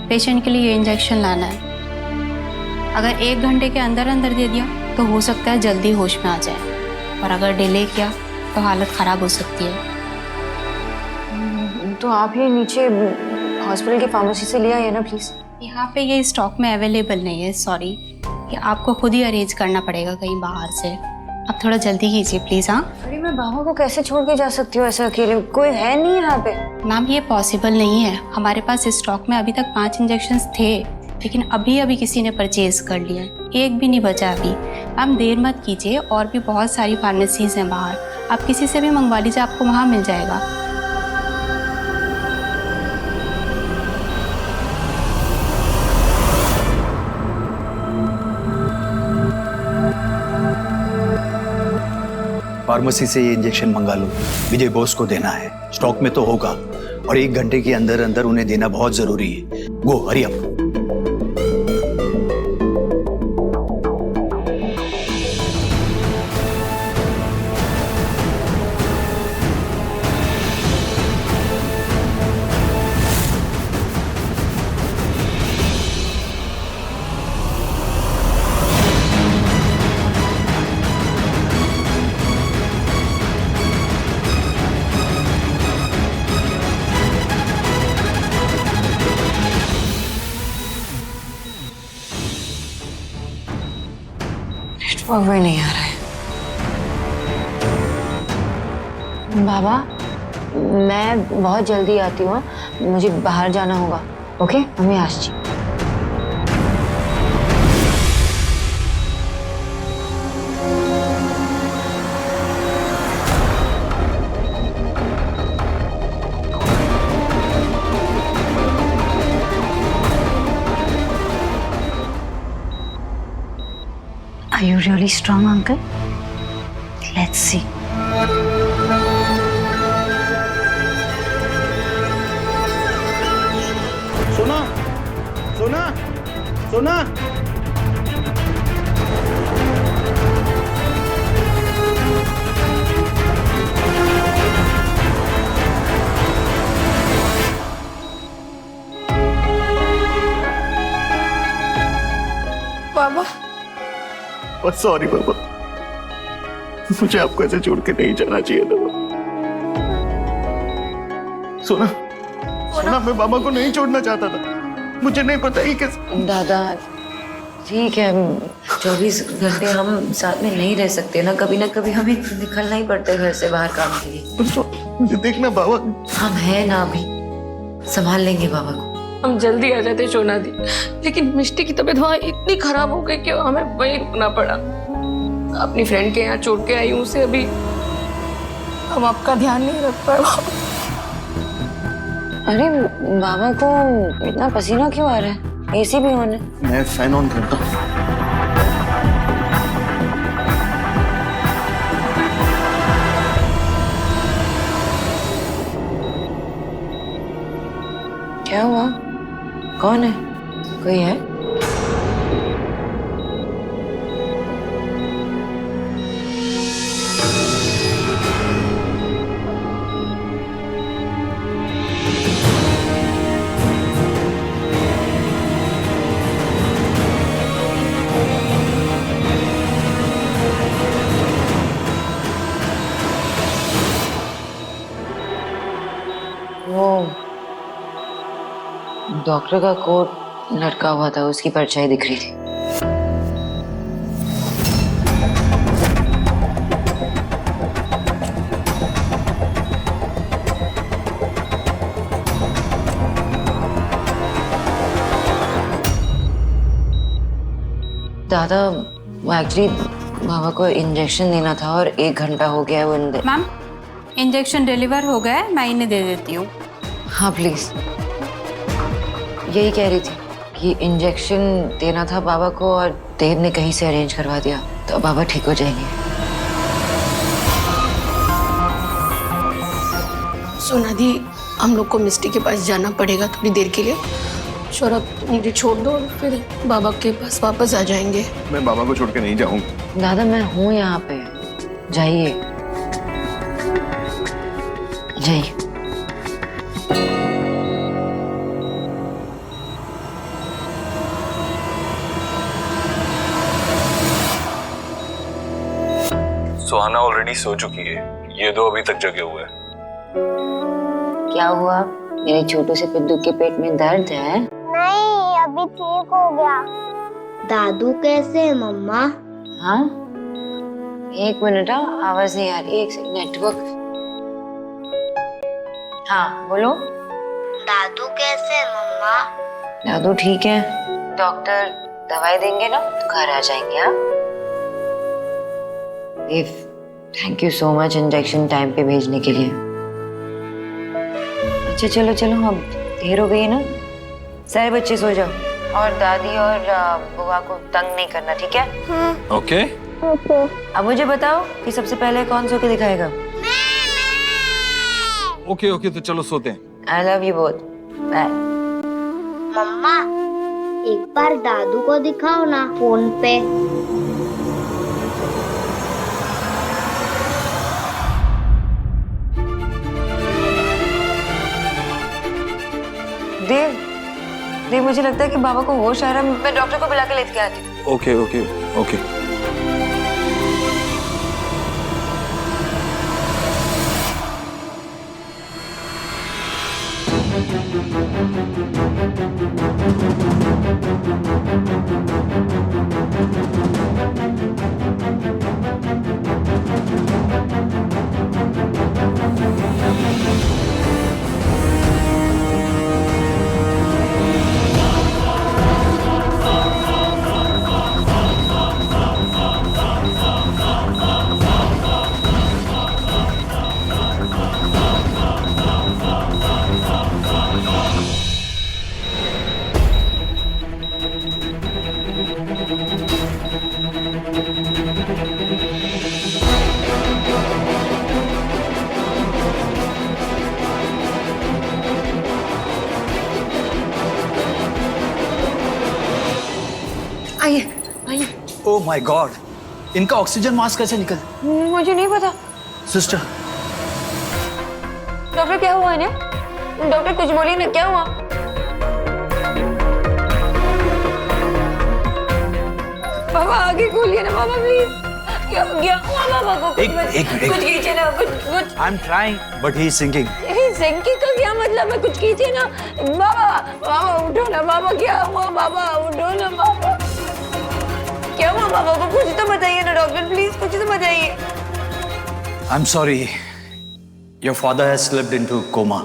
Patient के लिए ये इंजेक्शन लाना है। अगर 1 घंटे के अंदर अंदर दे दिया तो हो सकता है जल्दी होश में आ जाए, और अगर डिले किया तो हालत ख़राब हो सकती है। तो आप ही नीचे हॉस्पिटल की फार्मेसी से ले आइए ना प्लीज़। यहाँ पे ये स्टॉक में अवेलेबल नहीं है, सॉरी। ये आपको खुद ही अरेंज करना पड़ेगा कहीं बाहर से। आप थोड़ा जल्दी कीजिए प्लीज़। हाँ अरे मैं बाबा को कैसे छोड़ के जा सकती हूँ ऐसे अकेले? कोई है नहीं यहाँ पे। मैम, ये पॉसिबल नहीं है। हमारे पास स्टॉक में अभी तक 5 इंजेक्शन्स थे, लेकिन अभी किसी ने परचेज कर लिया है। एक भी नहीं बचा अभी। आप देर मत कीजिए, और भी बहुत सारी फार्मेसीज हैं बाहर। आप किसी से भी मंगवा लीजिए, आपको वहाँ मिल जाएगा। फार्मेसी से ये इंजेक्शन मंगा लो, विजय बॉस को देना है। स्टॉक में तो होगा, और 1 घंटे के अंदर अंदर उन्हें देना बहुत जरूरी है। गो हरी अप। नेटवर्क भी नहीं आ रहा है। बाबा, मैं बहुत जल्दी आती हूँ, मुझे बाहर जाना होगा। ओके, मम्मी आशी। Are you really strong, uncle? Let's see. सोना, सोना, सोना। बाबा, सॉरी बाबा, मुझे आपको ऐसे छोड़ के नहीं जाना चाहिए था। सोना, सोना, मैं बाबा को नहीं छोड़ना चाहता था। मुझे नहीं पता ही कैसे। दादा ठीक है, 24 घंटे हम साथ में नहीं रह सकते ना कभी हमें निकलना ही पड़ता है घर से बाहर काम के लिए। मुझे देखना बाबा। हम है ना, अभी संभाल लेंगे बाबा को। हम जल्दी आ जाते सोना दी, लेकिन मिष्टी की तबीयत वहाँ इतनी खराब हो गई कि हमें वहीं रुकना पड़ा। अपनी फ्रेंड के यहाँ छोड़ के आई हूँ उसे। अभी हम आपका ध्यान नहीं रख पाए। अरे बाबा को इतना पसीना क्यों आ रहा है? एसी भी ऑन है। मैं फैन ऑन करता हूँ। क्या हुआ? कौन है? कोई है? वो डॉक्टर का कोट लटका हुआ था, उसकी परछाई दिख रही थी। दादा, वो एक्चुअली बाबा को इंजेक्शन देना था और 1 घंटा हो गया है वो मैम, इंजेक्शन डिलीवर हो गया है, मैं इन्हें दे देती हूँ। हाँ प्लीज। यही कह रही थी कि इंजेक्शन देना था बाबा को और देव ने कहीं से अरेंज करवा दिया, तो बाबा ठीक हो जाएंगे। सोना दी, हम लोग को मिस्टी के पास जाना पड़ेगा थोड़ी देर के लिए। सौरभ, मुझे छोड़ दो, फिर बाबा के पास वापस आ जाएंगे। मैं बाबा को छोड़ के नहीं जाऊंगा। दादा, मैं हूँ यहाँ पे, जाइए जाइए। सुहाना ऑलरेडी सो चुकी है, ये दो अभी तक जगे हुए हैं। क्या हुआ? मेरे छोटू से पिद्दू के पेट में दर्द है? नहीं, अभी ठीक हो गया। दादू कैसे है मम्मा? हाँ, एक मिनट, आवाज नहीं आ रही, एक सेकंड, नेटवर्क। हाँ बोलो। दादू कैसे है मम्मा? दादू ठीक है, डॉक्टर दवाई देंगे ना तो घर आ जाएंगे। हाँ Dev, thank you so much injection time पे भेजने के लिए। अच्छा चलो चलो, अब देर हो गई है ना, सारे बच्चे सो जाओ और दादी और बुआ को तंग नहीं करना, ठीक है? ओके। अब मुझे बताओ कि सबसे पहले कौन सो के दिखाएगा? ओके ओके, तो चलो सोते हैं। I love you both, bye. मम्मा, एक बार दादू को दिखाओ ना फोन पे। देव, देव मुझे लगता है कि बाबा को होश आ रहा है, मैं डॉक्टर को बुला के लेके आती हूँ। Okay okay okay. आइए आइए। ओह माय गॉड, इनका ऑक्सीजन मास्क कैसे निकल? मुझे नहीं पता। सिस्टर, डॉक्टर क्या हुआ इन्हें? डॉक्टर कुछ बोलिए ना, क्या हुआ? बाबा आगे खोलिए ना बाबा प्लीज। क्या हुआ बाबा को? कुछ कीजिए ना, कुछ। I am trying but he is sinking. Sinking का क्या मतलब है? कुछ कीजिए ना बाबा। बाबा उठो ना बाबा, क्या हुआ बाबा? उठो ना बाबा, क्या हुआ बाबा को? कुछ तो बताइए ना डॉक्टर, प्लीज कुछ तो बताइए। I am sorry, your father has slipped into coma.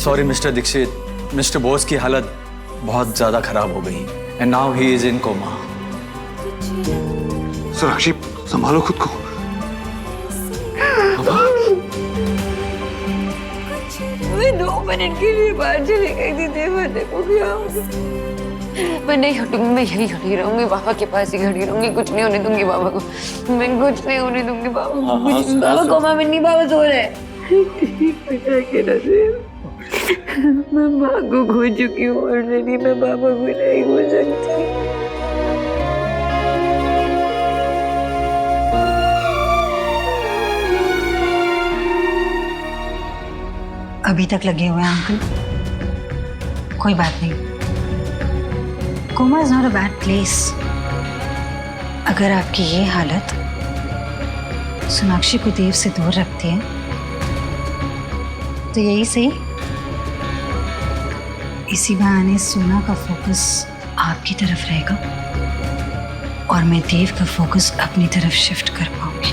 Sorry mister Dixit, mister Bose की हालत बहुत ज्यादा खराब हो गई and now he is in coma. Sakshi संभालो खुद को। मैं 2 मिनट के लिए बाहर चली गई थी, देखो क्या हो गया। मैं नहीं हटूंगी, मैं यही खड़ी रहूंगी, बाबा के पास ही खड़ी रहूंगी, कुछ नहीं होने दूंगी बाबा को, मैं कुछ नहीं होने दूंगी बाबा। बाबा कोमा में नहीं, बाबा सो रहे। मैं माँ को खो चुकी हूँ ऑलरेडी, मैं बाबा को नहीं खो सकती। अभी तक लगे हुए हैं अंकल, कोई बात नहीं। Coma is not a bad place. अगर आपकी ये हालत सोनाक्षी को देव से दूर रखती है तो यही सही, इसी बहाने सोना का फोकस आपकी तरफ रहेगा और मैं देव का फोकस अपनी तरफ शिफ्ट कर पाऊंगी।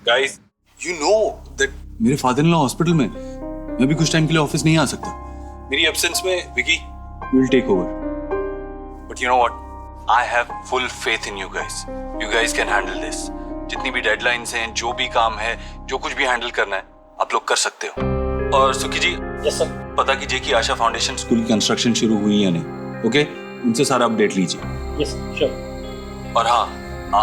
गाइस, यू नो दैट मेरे फादर इन लॉ हॉस्पिटल में, मैं भी कुछ टाइम के लिए ऑफिस नहीं आ सकता। मेरी एब्सेंस में Vicky will take over. But you know what, I have full faith in you guys. You guys can handle this. जितनी भी डेडलाइंस हैं, जो भी काम है, जो कुछ भी हैंडल करना है, आप लोग कर सकते हो। और सुखी जी, यस सर, पता कीजिए कि आशा फाउंडेशन स्कूल की कंस्ट्रक्शन शुरू हुई या नहीं। ओके, उनसे सारा अपडेट लीजिए। Yes sure. और हाँ,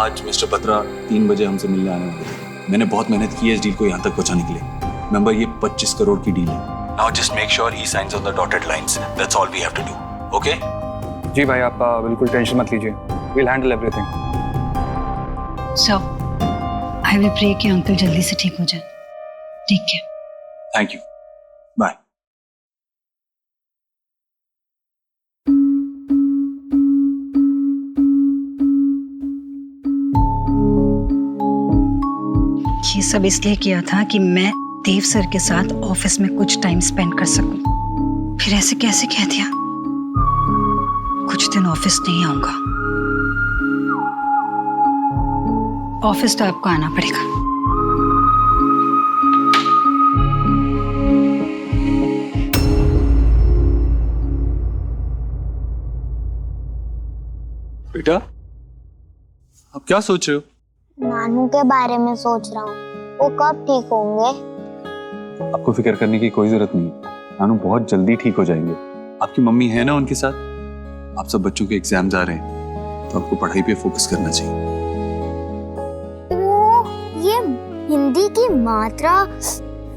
आज मिस्टर बत्रा 3 बजे हमसे मिलने आने वाले थे। मैंने बहुत मेहनत की है इस डील को यहाँ तक पहुँचाने के लिए। रिमेंबर, ये 25 करोड़ की डील है। Now just make sure he signs on the dotted lines. That's all we have to do. Okay? जी भाई, आप बिल्कुल टेंशन मत लीजिए. We'll handle everything. So I will pray कि अंकल जल्दी से ठीक हो जाए. ठीक है. Thank you. Bye. ये सब इसलिए किया था कि मैं देव सर के साथ ऑफिस में कुछ टाइम स्पेंड कर सकूं. फिर ऐसे कैसे कह दिया? कुछ दिन ऑफिस नहीं आऊंगा. ऑफिस तो आपको आना पड़ेगा. बेटा, आप क्या सोच रहे हो? नानू के बारे में सोच रहा हूँ, वो कब ठीक होंगे? आपको फिक्र करने की कोई जरूरत नहीं है. नानू बहुत जल्दी ठीक हो जाएंगे. आपकी मम्मी है ना उनके साथ. आप सब बच्चों के एग्जाम्स आ रहे हैं, तो आपको पढ़ाई पे फोकस करना चाहिए. ये हिंदी की मात्रा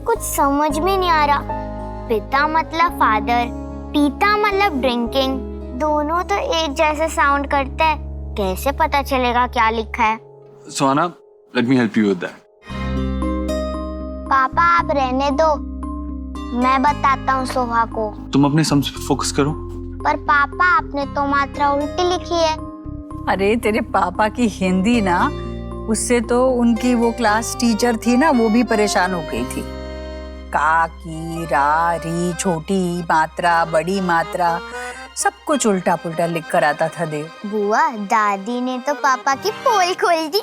कुछ समझ में नहीं आ रहा. पिता मतलब फादर, पीता मतलब ड्रिंकिंग. दोनों तो एक जैसे साउंड करते हैं. कैसे पता चलेगा क्या लिखा है? सोना, let me help you with that. पापा आप रहने दो, मैं बताता हूँ सोहा को. तुम अपने सम्स पे फोकस करो. पर पापा आपने तो मात्रा उल्टी लिखी है. अरे तेरे पापा की हिंदी ना, उससे तो उनकी वो क्लास टीचर थी ना, वो भी परेशान हो गई थी. का, की, रा, री, छोटी मात्रा, बड़ी मात्रा, सब कुछ उल्टा पुल्टा लिख कर आता था देव. बुआ, दादी ने तो पापा की पोल खोल दी.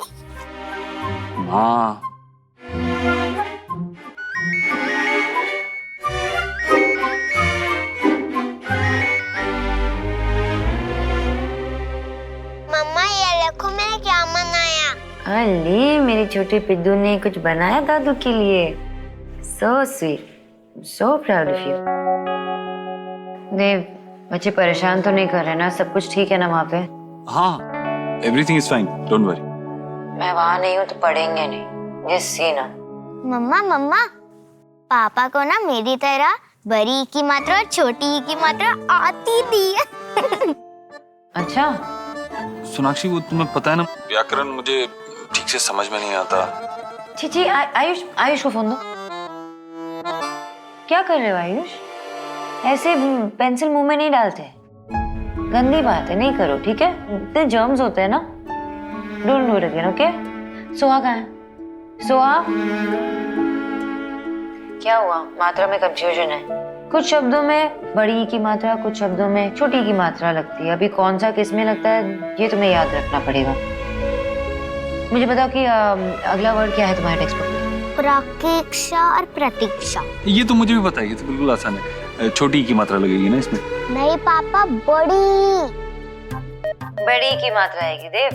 हाँ. मम्मा ये देखो मैंने क्या बनाया. अरे मेरी छोटी पिद्दू ने कुछ बनाया दादू के लिए. So sweet. So proud of you. देव, बच्चे परेशान तो नहीं कर रहे ना? सब कुछ ठीक है ना वहाँ पे? हाँ, everything is fine. Don't worry. मैं वहाँ नहीं हूँ तो पढ़ेंगे नहीं. Just see ना. मम्मा मम्मा, पापा को ना मेरी तरह बड़ी की मात्रा और छोटी की मात्रा आती थी. अच्छा. सोनाक्षी, वो तुम्हें पता है ना, व्याकरण मुझे ठीक से समझ में नहीं आता. छी आयुष को फोन दो. क्या कर रहे हो आयुष? ऐसे पेंसिल मुंह में नहीं डालते. गंदी बात है, नहीं करो. ठीक है? इतने जर्म्स होते हैं ना. Don't do it again. Okay? Soha कहाँ है? सोहा, क्या हुआ? मात्रा में कंफ्यूजन है. कुछ शब्दों में बड़ी की मात्रा, कुछ शब्दों में छोटी की मात्रा लगती है. अभी कौन सा किस में लगता है ये तुम्हें याद रखना पड़ेगा. मुझे बताओ कि अगला वर्ड क्या है तुम्हारे टेक्स्ट बुक में? प्रतीक्षा और प्रतीक्षा. ये तो मुझे भी पता है. ये तो बिल्कुल आसान है. छोटी की मात्रा लगेगी ना इसमें. नहीं पापा, बड़ी. बड़ी की मात्रा आएगी देव.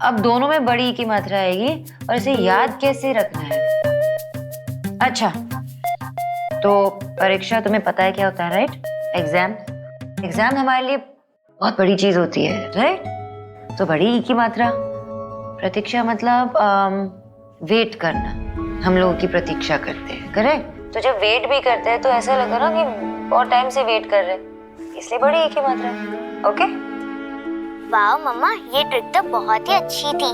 अब दोनों में बड़ी की मात्रा आएगी और इसे याद कैसे रखना है? अच्छा, तो परीक्षा तुम्हें पता है क्या होता है, राइट? एग्जाम हमारे लिए बहुत बड़ी चीज होती है, राइट? तो बड़ी की मात्रा. प्रतीक्षा मतलब वेट करना. हम लोगों की प्रतीक्षा करते हैं, करेक्ट? तो जब वेट भी करते हैं तो ऐसा लगा ना कि बहुत टाइम से वेट कर रहे हैं, इसलिए बड़ी एक ही मात्रा. ओके? वाह मम्मा, ये ट्रिक तो बहुत ही अच्छी थी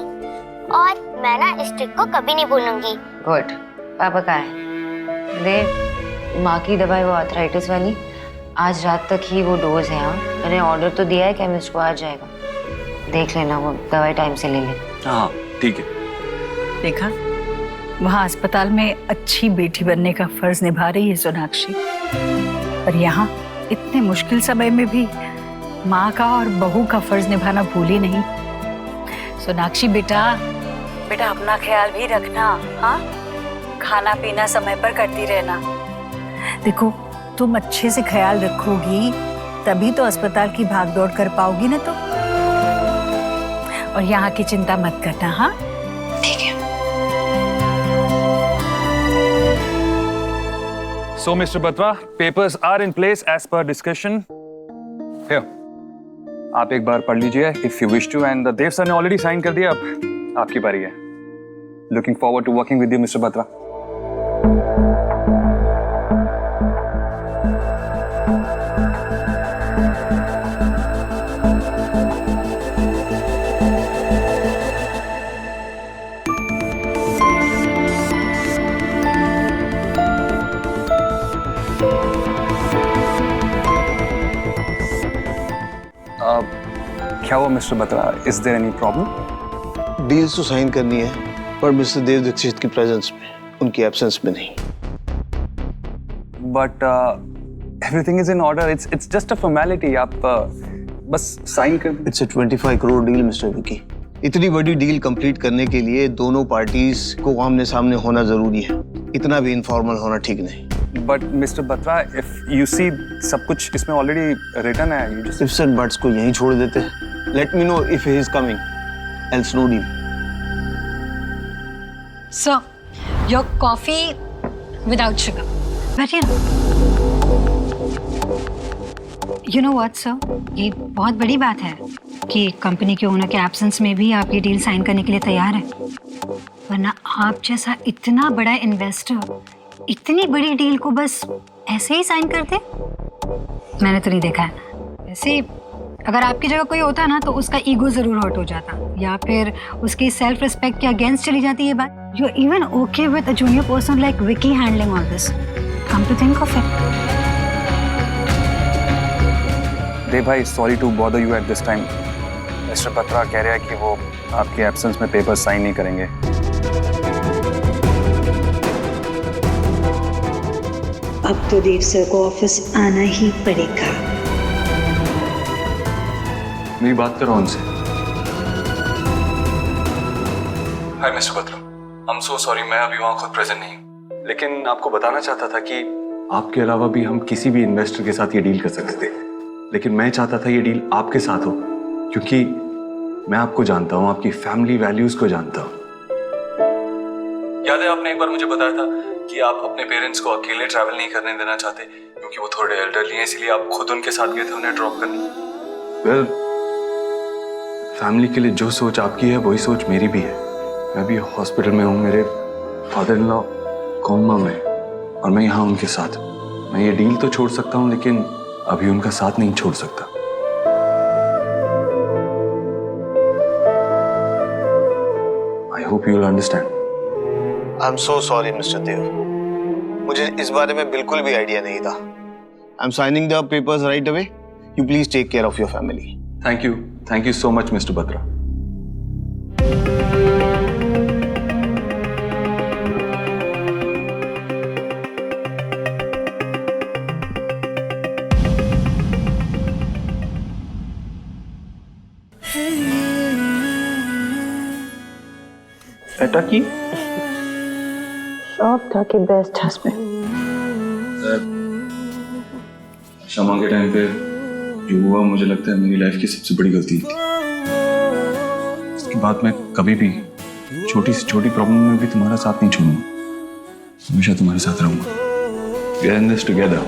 और मैं ना इस ट्रिक को कभी नहीं भूलूंगी. गुड. पापा कहाँ है? देव, माँ की दवाई वो आर्थराइटिस वाली, आज रात तक ही वो डोज है. हाँ, मैंने ऑर्डर तो दिया है, केमिस्ट को आ जाएगा. देख लेना, वो दवाई टाइम से ले ले. हाँ ठीक है. देखा, वहाँ अस्पताल में अच्छी बेटी बनने का फर्ज निभा रही है सोनाक्षी, पर यहाँ इतने मुश्किल समय में भी माँ का और बहू का फर्ज निभाना भूली नहीं. सोनाक्षी बेटा अपना ख्याल भी रखना. हाँ, खाना पीना समय पर करती रहना. देखो, तुम अच्छे से ख्याल रखोगी तभी तो अस्पताल की भागदौड़ कर पाओगी ना तुम. और यहाँ की चिंता मत करना. हाँ ठीक है. So, Mr. Batra, papers are in place as per discussion. Here, आप एक बार पढ़ लीजिए if you wish to, and Dev sir ने already sign कर दिया. अब आपकी बारी है. Looking forward to working with you, Mr. Batra. क्या हुआ mister Batra? Is there any problem? Deals तो साइन करनी है, पर मिस्टर देव दीक्षित की प्रेजेंस में, उनकी एब्सेंस में नहीं। But everything is in order, it's just a formality. आप बस साइन कर। It's a 25 crore deal mister Vicky. इतनी बड़ी डील कंप्लीट करने के लिए दोनों पार्टीज को आमने सामने होना जरूरी है, इतना भी इनफॉर्मल होना ठीक नहीं। But mister Batra, if you see, सब कुछ इसमें ऑलरेडी रिटन है। You just ifs and buts को यहीं छोड़ देते। Let me know if he is coming, else no deal. Sir, your coffee without sugar. बैठिए ना। यू नो व्हाट सर, ये बहुत बड़ी बात है कि कंपनी के ओनर के एब्सेंस में भी आप ये डील साइन करने के लिए तैयार हैं। वरना आप जैसा इतना बड़ा इन्वेस्टर इतनी बड़ी डील को बस ऐसे ही साइन करते? मैंने तो नहीं देखा है। वैसे अगर आपकी जगह कोई होता ना तो उसका ईगो जरूर हर्ट हो जाता, या फिर उसकी सेल्फ रिस्पेक्ट के अगेंस्ट चली जाती ये बात। You are even okay with a junior person like Vicky handling all this. Come to think of it. Dev भाई, sorry to bother you at this time. Mister Batra कह रहा है कि वो आपके एब्सेंस में पेपर साइन नहीं करेंगे। अब तो देव सर को ऑफिस आना ही पड़ेगा। मेरी बात करो उनसे। हाय mister Batra, I am so sorry, मैं अभी वहां खुद प्रेजेंट नहीं हूं, लेकिन आपको बताना चाहता था कि आपके अलावा भी हम किसी भी इन्वेस्टर के साथ ये डील कर सकते थे, लेकिन मैं चाहता था ये डील आपके साथ हो, क्योंकि मैं आपको जानता हूं, आपकी फैमिली वैल्यूज को जानता हूं। याद है आपने एक बार मुझे बताया था कि आप अपने पेरेंट्स को अकेले ट्रैवल नहीं करने देना चाहते क्योंकि वो थोड़े एल्डरली हैं, इसलिए आप खुद उनके साथ गए थे उन्हें ड्रॉप करने। वेल, फैमिली के लिए जो सोच आपकी है वही सोच मेरी भी है। मैं भी हॉस्पिटल में हूँ, मेरे फादर इन लॉ कोमा में, और मैं यहाँ उनके साथ। मैं ये डील तो छोड़ सकता हूँ, लेकिन अभी उनका साथ नहीं छोड़ सकता। I hope you will understand. I am so sorry mister Dev, मुझे इस बारे में बिल्कुल भी आइडिया नहीं था। I am signing the papers right away. You please take care of your family. Thank you so much mister Batra. बेटा की शौक था कि बेस्ट हस्बैंड। शमा के टाइम पे जो हुआ, मुझे लगता है मेरी लाइफ की सबसे बड़ी गलती थी। इसके बाद मैं कभी भी छोटी से छोटी प्रॉब्लम में भी तुम्हारा साथ नहीं छोड़ूंगा, हमेशा तुम्हारे साथ रहूंगा। We are in this together.